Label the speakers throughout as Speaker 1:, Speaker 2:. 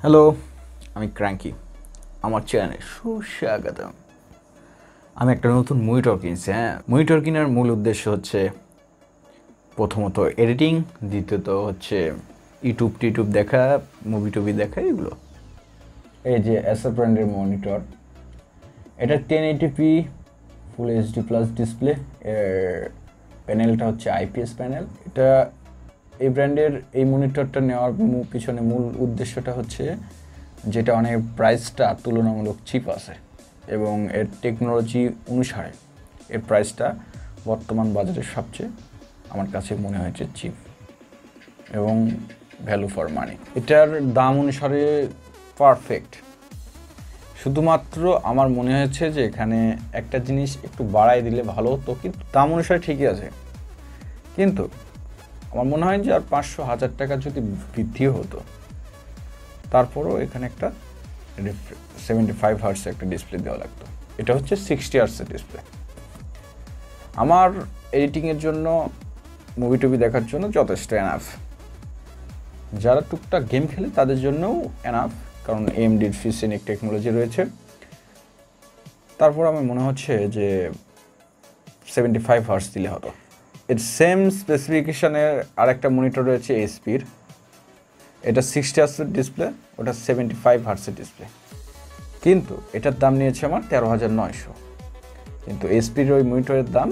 Speaker 1: Hello, আমি cranky. আমার চ্যানেলে সুস্বাগতম। আমি একটা নতুন মনিটর কিনছি। মনিটর কেনার মূল উদ্দেশ্য হচ্ছে প্রথমত এডিটিং, দ্বিতীয়ত হচ্ছে ইউটিউব দেখা, মুভি টুভি দেখা, এগুলো। এই যে acer ব্র্যান্ডের মনিটর, এটা 1080p full HD plus display. এর প্যানেলটা হচ্ছে আইপিএস প্যানেল। এটা এই ব্র্যান্ডের এই মনিটরটা নেওয়ার পিছনে মূল উদ্দেশ্যটা হচ্ছে যেটা অনেক প্রাইসটা তুলনামূলক চিপ আছে এবং এর টেকনোলজি অনুসারে এর প্রাইসটা বর্তমান বাজারে সবচেয়ে আমার কাছে মনে হয়েছে চিপ এবং ভ্যালু ফর মানি। এটার দাম অনুসারে পারফেক্ট। শুধুমাত্র আমার মনে হয়েছে যে এখানে একটা জিনিস একটু বাড়াই দিলে ভালো হতো, কিন্তু দাম অনুসারে ঠিকই আছে। কিন্তু আমার মনে হয় যে আর 500-1000 টাকা যদি বৃদ্ধি হতো, তারপরও এখানে একটা 75 হার্টস একটা ডিসপ্লে দেওয়া লাগতো। এটা হচ্ছে 60 হার্টসের ডিসপ্লে। আমার এডিটিংয়ের জন্য, মুভি টুভি দেখার জন্য যথেষ্ট এনাফ। যারা টুকটাক গেম খেলে তাদের জন্যও এনাফ, কারণ AMDর ফিসেনিক টেকনোলজি রয়েছে। তারপর আমার মনে হচ্ছে যে 75 হার্টস দিলে হতো। এর সেম স্পেসিফিকেশনের আরেকটা মনিটর রয়েছে এইচপির। এটা 60 হার্টসের ডিসপ্লে, ওটা 75 হার্টসের ডিসপ্লে, কিন্তু এটার দাম নিয়েছে আমার 13,900। কিন্তু এইচপির ওই মনিটরের দাম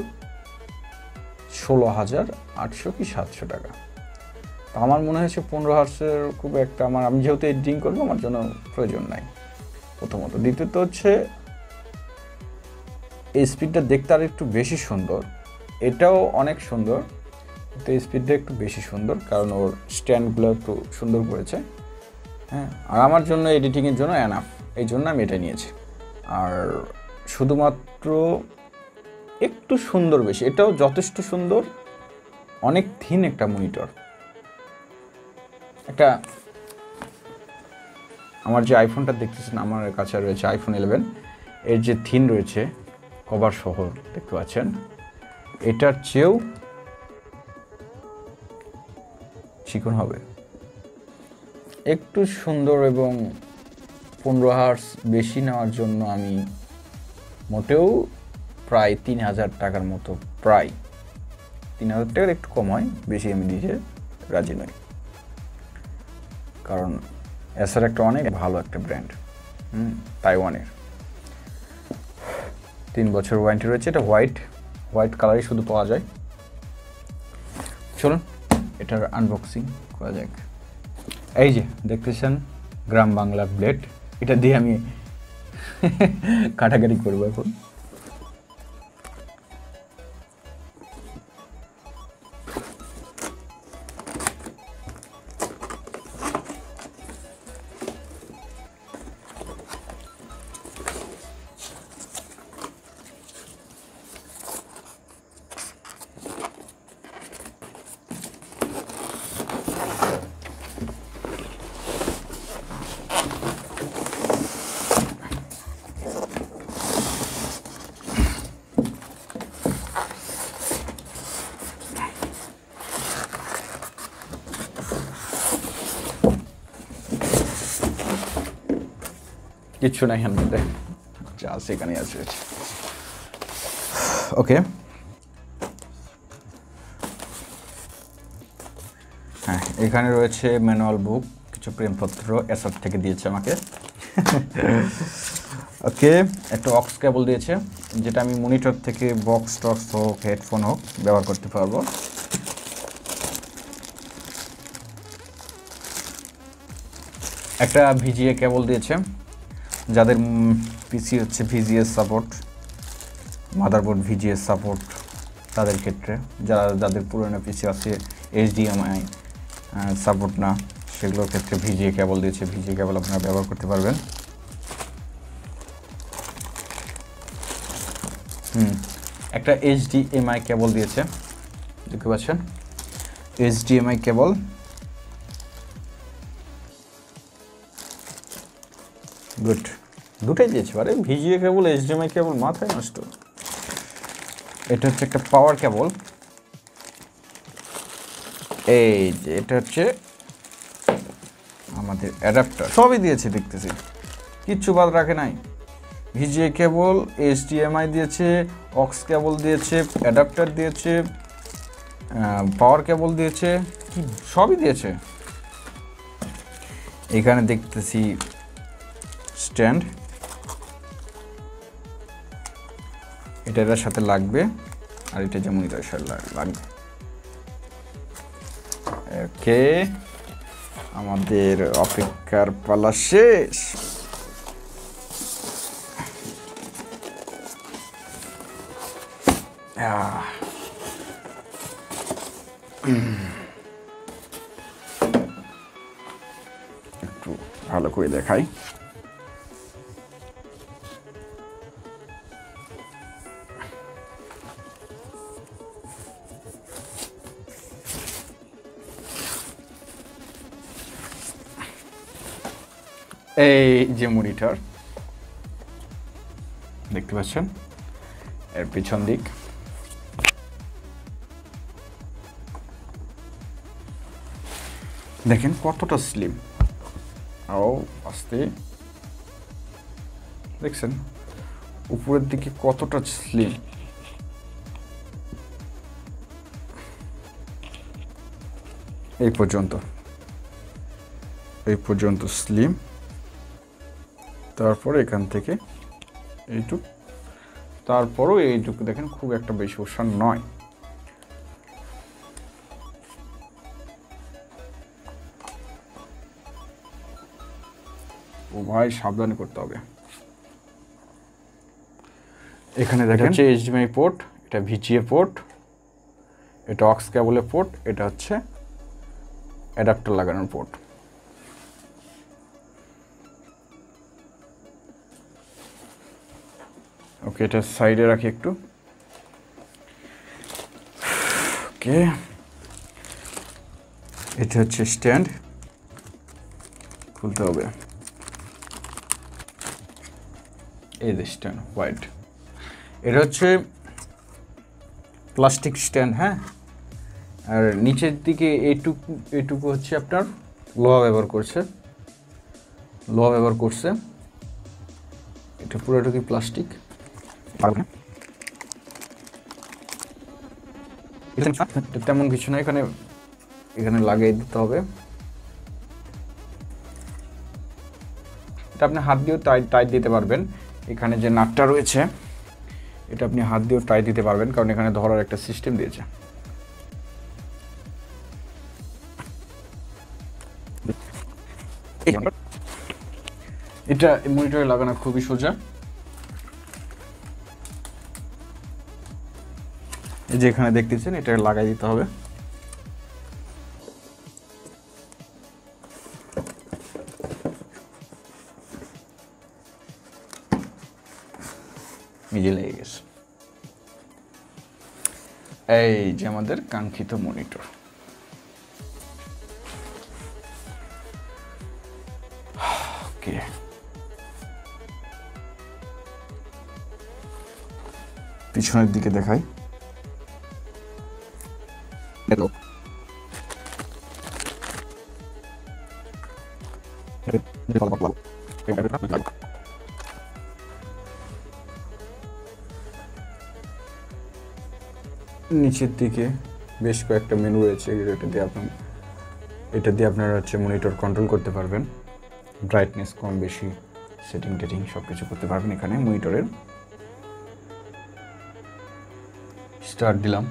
Speaker 1: 16,800 কি 700 টাকা। আমার মনে হয়েছে 15 হার্টসের খুব একটা আমি যেহেতু এডিটিং করবো, আমার জন্য প্রয়োজন নাই, প্রথমত। দ্বিতীয়ত হচ্ছে এই স্পিডটা দেখতে আর একটু বেশি সুন্দর। এটাও অনেক সুন্দর, কিন্তু এই স্পিডটা একটু বেশি সুন্দর, কারণ ওর স্ট্যান্ডগুলো একটু সুন্দর করেছে। আর আমার জন্য এডিটিংয়ের জন্য এনাফ, এই জন্য আমি এটা নিয়েছি। আর শুধুমাত্র একটু সুন্দর বেশি, এটাও যথেষ্ট সুন্দর, অনেক থিন একটা মনিটর। একটা আমার যে আইফোনটা দেখতেছেন, আমার কাছে রয়েছে আইফোন 11, এর যে থিন রয়েছে কভার সহ দেখতে পাচ্ছেন, এটার চেয়েও চিকন হবে, একটু সুন্দর। এবং 15 হার্টস বেশি নেওয়ার জন্য আমি মোটেও প্রায় 3,000 টাকার মতো, প্রায় 3,000 টাকার একটু কম হয়, বেশি আমি দিতে রাজি নই। কারণ acer একটা অনেক ভালো একটা ব্র্যান্ড, তাইওয়ানের। 3 বছর ওয়ারেন্টি রয়েছে। এটা হোয়াইট কালারই শুধু পাওয়া যায়। চলুন এটার আনবক্সিং করা যাক। এই যে দেখতেছেন গ্রাম বাংলার ব্লেড, এটা দিয়ে আমি কাটাকাটি করবো এখন। কিচ্ছু নাই এর মধ্যে, যা আছে এখানে আছে। ওকে, হ্যাঁ, এখানে রয়েছে ম্যানুয়াল বুক, কিছু প্রেমপত্র acer থেকে দিয়েছে আমাকে। ওকে, একটা অক্স কেবল দিয়েছে, যেটা আমি মনিটর থেকে বক্স টক্স হোক, হেডফোন হোক ব্যবহার করতে পারবো। একটা VGA কেবল দিয়েছে, যাদের পিসি হচ্ছে VGA support, motherboard VGA support, তাদের ক্ষেত্রে। যাদের পুরনো পিসি আছে HDMI সাপোর্ট না, সেগুলোর ক্ষেত্রে VGA কেবল দিয়েছে। VGA কেবল আপনারা ব্যবহার করতে পারবেন। একটা HDMI কেবল দিয়েছে, দেখতে পাচ্ছেন, HDMI কেবল। গুড, দুটাই দিয়েছে। আরে VGA কেবল, HDMI কেবল, মাথায় নষ্ট। এটা হচ্ছে একটা পাওয়ার কেবল, এই যে এটা হচ্ছে আমার আমাদের অ্যাডাপ্টার সবই দিয়েছে দেখতেছি, কিচ্ছু বাদ রাখে নাই। ভিজিএ কেবল, এইচডিএমআই দিয়েছে, অক্স কেবল দিয়েছে, অ্যাডাপ্টার দিয়েছে, পাওয়ার কেবল দিয়েছে, কি সবই দিয়েছে। এখানে দেখতেছি স্ট্যান্ড, এটার সাথে লাগবে, আর এটা যেমন এটার সাথে লাগবে। ওকে, আমাদের অপেক্ষার পালা শেষ। একটু ভালো করে দেখাই। এই যে মনিটর দেখতে পাচ্ছেন, এর পিছন দিক দেখেন কতটা স্লিম। ও আস্তে দেখছেন উপরের দিকে কতটা স্লিম। এই পর্যন্ত স্লিম। তারপরে এখান থেকে এইটুক, তারপরও এইটুকু দেখেন খুব একটা বেশি ওষান নয়। ও ভাই সাবধানে করতে হবে। এখানে দেখেন হচ্ছে এইচডিএমআই পোর্ট, এটা ভিজিএ পোর্ট, এটা অক্স কেবলের পোর্ট, এটা হচ্ছে অ্যাডাপ্টার লাগানোর পোর্ট। ওকে, এটা সাইডে রাখি একটু। ওকে, এটা হচ্ছে স্ট্যান্ড, খুলতে হবে। এই যে স্ট্যান্ড হোয়াইট, এটা হচ্ছে প্লাস্টিক স্ট্যান্ড। হ্যাঁ, আর নিচের দিকে এইটুকু হচ্ছে আপনার লোহা ব্যবহার করছে। এটা পুরোটুকু প্লাস্টিক, তেমন কিছু না। এখানে লাগিয়ে দিতে হবে। এটা আপনি হাত দিয়েও টাইট দিতে পারবেন। এখানে যে নাটটা রয়েছে এটা আপনি হাত দিয়েও টাইট দিতে পারবেন, কারণ এখানে ধরার একটা সিস্টেম দিয়েছে। এটা মনিটরে লাগানো খুবই সোজা। এই যে এখানে দেখতেছেন, এটা লাগাই দিতে হবে। নিজে লেগে গেছে। এই যে আমাদের কাঙ্ক্ষিত মনিটর। ওকে, পিছনের দিকে দেখাই। হ্যালো, নিচের দিকে বেশ কয়েকটা মেনু রয়েছে, এটা দিয়ে আপনারা হচ্ছে মনিটর কন্ট্রোল করতে পারবেন। ব্রাইটনেস কম বেশি, সেটিং সব কিছু করতে পারবেন এখানে মনিটরের। স্টার্ট দিলাম।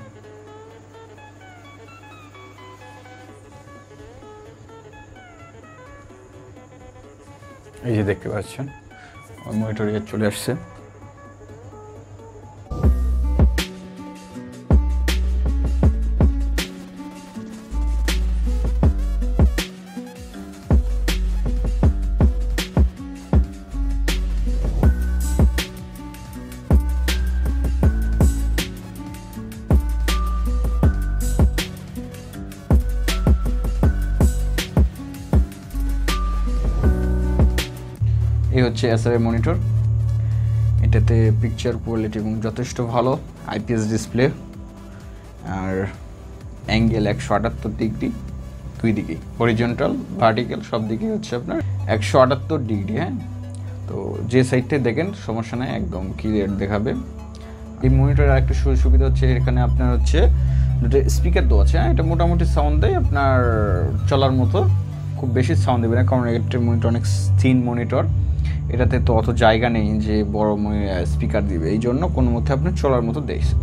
Speaker 1: এই যে দেখতে পাচ্ছেন মনিটরে চলে আসছে। এই হচ্ছে acer মনিটর। এটাতে পিকচার কোয়ালিটি এবং যথেষ্ট ভালো, আইপিএস ডিসপ্লে, আর অ্যাঙ্গেল 178 ডিগ্রি, দুই দিকেই, হরিজন্টাল ভার্টিক্যাল সব দিকেই হচ্ছে আপনার 178 ডিগ্রি। হ্যাঁ, তো যে সাইডটাই দেখেন সমস্যা নেই, একদম ক্লিয়ার দেখাবে। এই মনিটরের আরেকটা সুবিধা হচ্ছে এখানে আপনার হচ্ছে দুটো স্পিকার দেওয়া আছে। হ্যাঁ, এটা মোটামুটি সাউন্ড দেয় আপনার চলার মতো, খুব বেশি সাউন্ড দেবে না, কারণ এটার মনিটর অনেক থিন মনিটর, এটাতে তো অত জায়গা নেই যে বড় স্পিকার দিবে, এই জন্য কোনো মধ্যে আপনার চলার মতো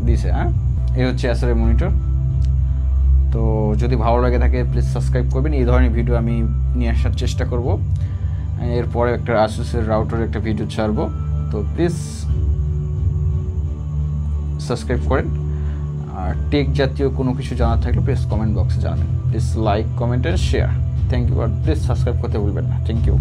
Speaker 1: দিছে। হ্যাঁ, এই হচ্ছে acer মনিটর। তো যদি ভালো লাগে থাকে প্লিজ সাবস্ক্রাইব করবেন, এই ধরনের ভিডিও আমি নিয়ে আসার চেষ্টা করব। এরপরে একটা আসুসের রাউটারের একটা ভিডিও ছাড়বো, তো প্লিজ সাবস্ক্রাইব করেন। আর টেক জাতীয় কোনো কিছু জানার থাকলে প্লিজ কমেন্ট বক্সে জানাবেন। Please like, comment and share. Thank you. আর প্লিজ সাবস্ক্রাইব করতে ভুলবেন না। Thank you.